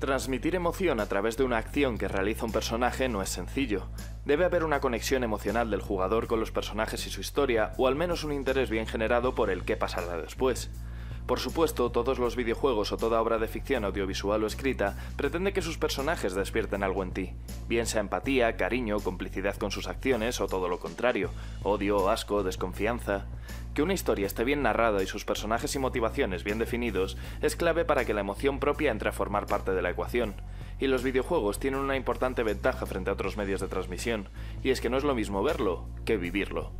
Transmitir emoción a través de una acción que realiza un personaje no es sencillo. Debe haber una conexión emocional del jugador con los personajes y su historia, o al menos un interés bien generado por el qué pasará después. Por supuesto, todos los videojuegos o toda obra de ficción audiovisual o escrita pretende que sus personajes despierten algo en ti, bien sea empatía, cariño, complicidad con sus acciones o todo lo contrario, odio, asco, desconfianza. Que una historia esté bien narrada y sus personajes y motivaciones bien definidos es clave para que la emoción propia entre a formar parte de la ecuación. Y los videojuegos tienen una importante ventaja frente a otros medios de transmisión, y es que no es lo mismo verlo que vivirlo.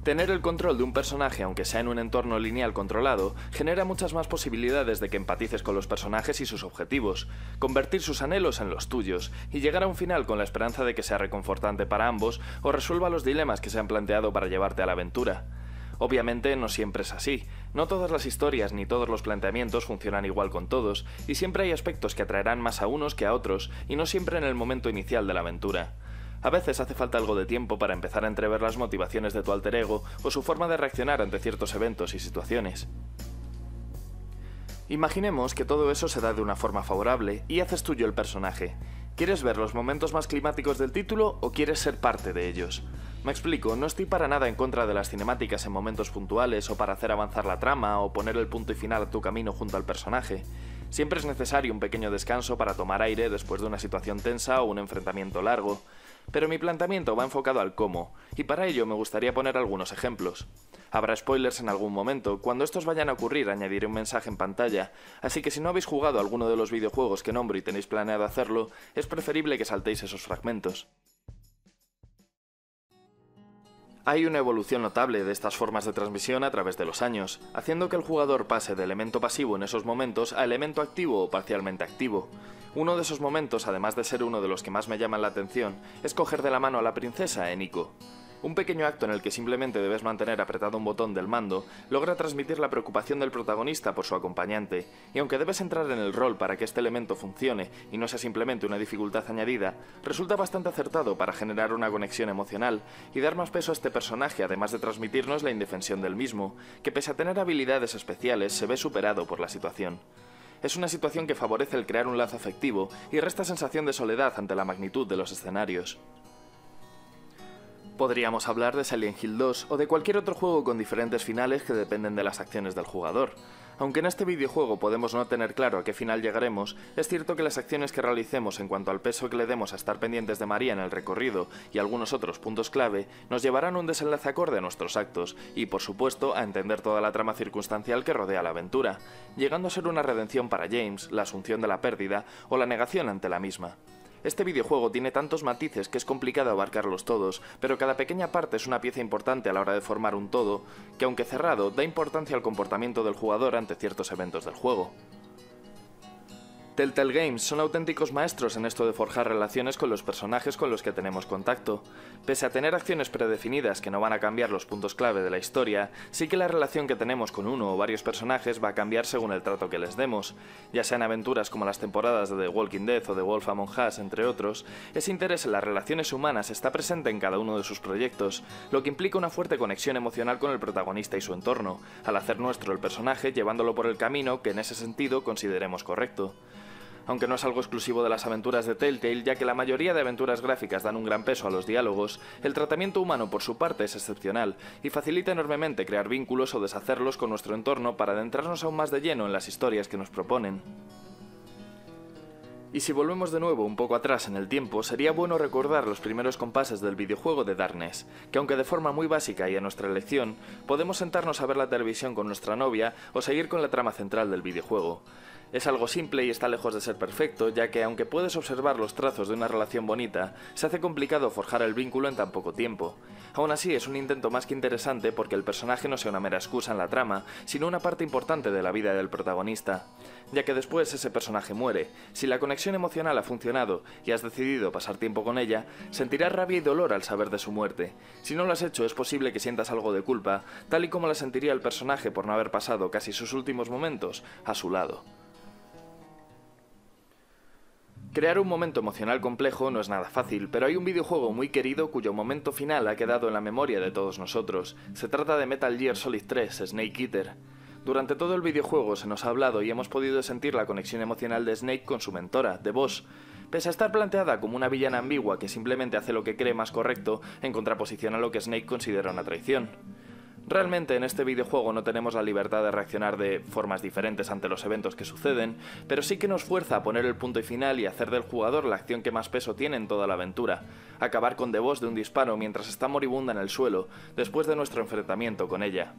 Tener el control de un personaje, aunque sea en un entorno lineal controlado, genera muchas más posibilidades de que empatices con los personajes y sus objetivos, convertir sus anhelos en los tuyos, y llegar a un final con la esperanza de que sea reconfortante para ambos o resuelva los dilemas que se han planteado para llevarte a la aventura. Obviamente no siempre es así, no todas las historias ni todos los planteamientos funcionan igual con todos, y siempre hay aspectos que atraerán más a unos que a otros, y no siempre en el momento inicial de la aventura. A veces hace falta algo de tiempo para empezar a entrever las motivaciones de tu alter ego o su forma de reaccionar ante ciertos eventos y situaciones. Imaginemos que todo eso se da de una forma favorable y haces tuyo el personaje. ¿Quieres ver los momentos más climáticos del título o quieres ser parte de ellos? Me explico, no estoy para nada en contra de las cinemáticas en momentos puntuales o para hacer avanzar la trama o poner el punto y final a tu camino junto al personaje. Siempre es necesario un pequeño descanso para tomar aire después de una situación tensa o un enfrentamiento largo. Pero mi planteamiento va enfocado al cómo, y para ello me gustaría poner algunos ejemplos. Habrá spoilers en algún momento, cuando estos vayan a ocurrir añadiré un mensaje en pantalla, así que si no habéis jugado alguno de los videojuegos que nombro y tenéis planeado hacerlo, es preferible que saltéis esos fragmentos. Hay una evolución notable de estas formas de transmisión a través de los años, haciendo que el jugador pase de elemento pasivo en esos momentos a elemento activo o parcialmente activo. Uno de esos momentos, además de ser uno de los que más me llaman la atención, es coger de la mano a la princesa en Ico. Un pequeño acto en el que simplemente debes mantener apretado un botón del mando logra transmitir la preocupación del protagonista por su acompañante, y aunque debes entrar en el rol para que este elemento funcione y no sea simplemente una dificultad añadida, resulta bastante acertado para generar una conexión emocional y dar más peso a este personaje, además de transmitirnos la indefensión del mismo, que pese a tener habilidades especiales se ve superado por la situación. Es una situación que favorece el crear un lazo afectivo y resta sensación de soledad ante la magnitud de los escenarios. Podríamos hablar de Silent Hill 2 o de cualquier otro juego con diferentes finales que dependen de las acciones del jugador. Aunque en este videojuego podemos no tener claro a qué final llegaremos, es cierto que las acciones que realicemos en cuanto al peso que le demos a estar pendientes de María en el recorrido y algunos otros puntos clave nos llevarán a un desenlace acorde a nuestros actos y, por supuesto, a entender toda la trama circunstancial que rodea la aventura, llegando a ser una redención para James, la asunción de la pérdida o la negación ante la misma. Este videojuego tiene tantos matices que es complicado abarcarlos todos, pero cada pequeña parte es una pieza importante a la hora de formar un todo, que aunque cerrado, da importancia al comportamiento del jugador ante ciertos eventos del juego. Telltale Games son auténticos maestros en esto de forjar relaciones con los personajes con los que tenemos contacto. Pese a tener acciones predefinidas que no van a cambiar los puntos clave de la historia, sí que la relación que tenemos con uno o varios personajes va a cambiar según el trato que les demos. Ya sean aventuras como las temporadas de The Walking Dead o The Wolf Among Us, entre otros, ese interés en las relaciones humanas está presente en cada uno de sus proyectos, lo que implica una fuerte conexión emocional con el protagonista y su entorno, al hacer nuestro el personaje llevándolo por el camino que en ese sentido consideremos correcto. Aunque no es algo exclusivo de las aventuras de Telltale, ya que la mayoría de aventuras gráficas dan un gran peso a los diálogos, el tratamiento humano por su parte es excepcional y facilita enormemente crear vínculos o deshacerlos con nuestro entorno para adentrarnos aún más de lleno en las historias que nos proponen. Y si volvemos de nuevo un poco atrás en el tiempo, sería bueno recordar los primeros compases del videojuego de Darkness, que aunque de forma muy básica y a nuestra elección, podemos sentarnos a ver la televisión con nuestra novia o seguir con la trama central del videojuego. Es algo simple y está lejos de ser perfecto, ya que aunque puedes observar los trazos de una relación bonita, se hace complicado forjar el vínculo en tan poco tiempo. Aún así es un intento más que interesante porque el personaje no sea una mera excusa en la trama, sino una parte importante de la vida del protagonista. Ya que después ese personaje muere, si la conexión emocional ha funcionado y has decidido pasar tiempo con ella, sentirás rabia y dolor al saber de su muerte. Si no lo has hecho es posible que sientas algo de culpa, tal y como la sentiría el personaje por no haber pasado casi sus últimos momentos a su lado. Crear un momento emocional complejo no es nada fácil, pero hay un videojuego muy querido cuyo momento final ha quedado en la memoria de todos nosotros. Se trata de Metal Gear Solid 3, Snake Eater. Durante todo el videojuego se nos ha hablado y hemos podido sentir la conexión emocional de Snake con su mentora, The Boss, pese a estar planteada como una villana ambigua que simplemente hace lo que cree más correcto en contraposición a lo que Snake considera una traición. Realmente en este videojuego no tenemos la libertad de reaccionar de formas diferentes ante los eventos que suceden, pero sí que nos fuerza a poner el punto y final y hacer del jugador la acción que más peso tiene en toda la aventura, acabar con The Boss de un disparo mientras está moribunda en el suelo, después de nuestro enfrentamiento con ella.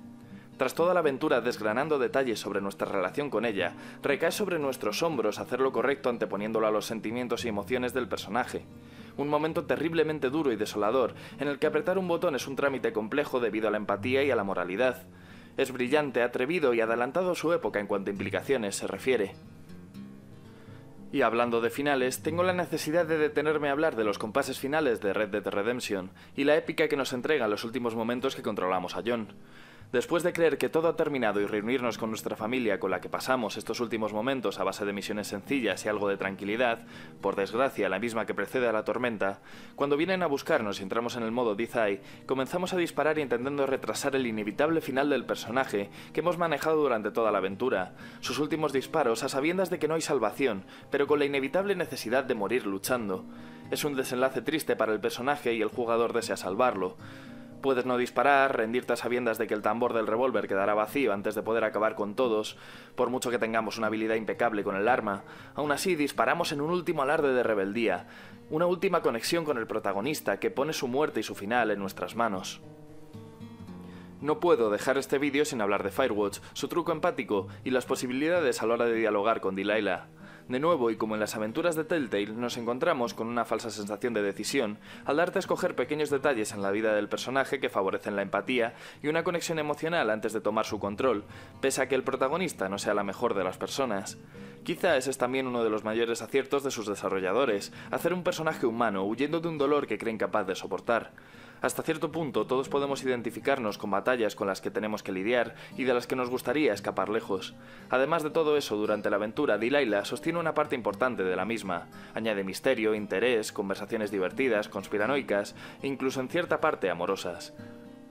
Tras toda la aventura desgranando detalles sobre nuestra relación con ella, recae sobre nuestros hombros hacer lo correcto anteponiéndolo a los sentimientos y emociones del personaje. Un momento terriblemente duro y desolador, en el que apretar un botón es un trámite complejo debido a la empatía y a la moralidad. Es brillante, atrevido y adelantado a su época en cuanto a implicaciones se refiere. Y hablando de finales, tengo la necesidad de detenerme a hablar de los compases finales de Red Dead Redemption, y la épica que nos entregan los últimos momentos que controlamos a John. Después de creer que todo ha terminado y reunirnos con nuestra familia con la que pasamos estos últimos momentos a base de misiones sencillas y algo de tranquilidad, por desgracia la misma que precede a la tormenta, cuando vienen a buscarnos y entramos en el modo Death Eye, comenzamos a disparar intentando retrasar el inevitable final del personaje que hemos manejado durante toda la aventura, sus últimos disparos a sabiendas de que no hay salvación, pero con la inevitable necesidad de morir luchando. Es un desenlace triste para el personaje y el jugador desea salvarlo. Puedes no disparar, rendirte a sabiendas de que el tambor del revólver quedará vacío antes de poder acabar con todos, por mucho que tengamos una habilidad impecable con el arma. Aún así, disparamos en un último alarde de rebeldía, una última conexión con el protagonista que pone su muerte y su final en nuestras manos. No puedo dejar este vídeo sin hablar de Firewatch, su truco empático y las posibilidades a la hora de dialogar con Delilah. De nuevo, y como en las aventuras de Telltale, nos encontramos con una falsa sensación de decisión al darte a escoger pequeños detalles en la vida del personaje que favorecen la empatía y una conexión emocional antes de tomar su control, pese a que el protagonista no sea la mejor de las personas. Quizá ese es también uno de los mayores aciertos de sus desarrolladores, hacer un personaje humano huyendo de un dolor que cree incapaz de soportar. Hasta cierto punto todos podemos identificarnos con batallas con las que tenemos que lidiar y de las que nos gustaría escapar lejos. Además de todo eso, durante la aventura, Delilah sostiene una parte importante de la misma. Añade misterio, interés, conversaciones divertidas, conspiranoicas e incluso en cierta parte amorosas.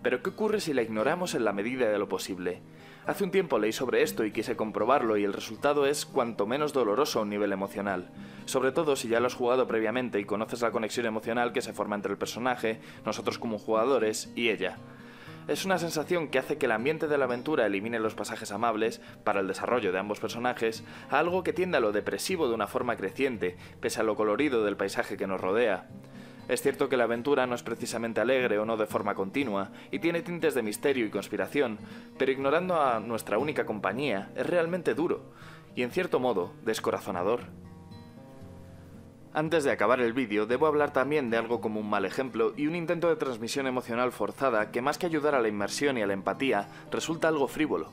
Pero ¿qué ocurre si la ignoramos en la medida de lo posible? Hace un tiempo leí sobre esto y quise comprobarlo y el resultado es cuanto menos doloroso a un nivel emocional. Sobre todo si ya lo has jugado previamente y conoces la conexión emocional que se forma entre el personaje, nosotros como jugadores y ella. Es una sensación que hace que el ambiente de la aventura elimine los pasajes amables, para el desarrollo de ambos personajes, a algo que tiende a lo depresivo de una forma creciente, pese a lo colorido del paisaje que nos rodea. Es cierto que la aventura no es precisamente alegre o no de forma continua, y tiene tintes de misterio y conspiración, pero ignorando a nuestra única compañía es realmente duro, y en cierto modo descorazonador. Antes de acabar el vídeo, debo hablar también de algo como un mal ejemplo y un intento de transmisión emocional forzada que más que ayudar a la inmersión y a la empatía, resulta algo frívolo.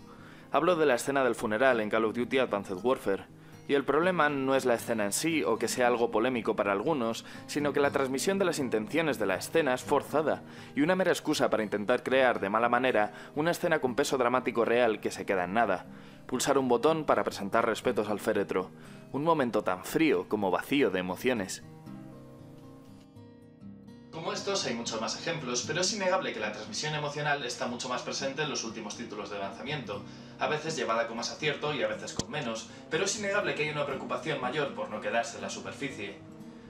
Hablo de la escena del funeral en Call of Duty Advanced Warfare. Y el problema no es la escena en sí o que sea algo polémico para algunos, sino que la transmisión de las intenciones de la escena es forzada y una mera excusa para intentar crear de mala manera una escena con peso dramático real que se queda en nada. Pulsar un botón para presentar respetos al féretro. Un momento tan frío como vacío de emociones. Como estos hay muchos más ejemplos, pero es innegable que la transmisión emocional está mucho más presente en los últimos títulos de lanzamiento, a veces llevada con más acierto y a veces con menos, pero es innegable que hay una preocupación mayor por no quedarse en la superficie.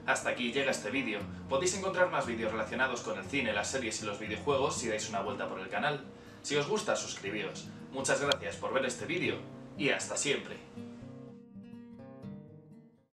Hasta aquí llega este vídeo. Podéis encontrar más vídeos relacionados con el cine, las series y los videojuegos si dais una vuelta por el canal. Si os gusta, suscribíos. Muchas gracias por ver este vídeo y hasta siempre.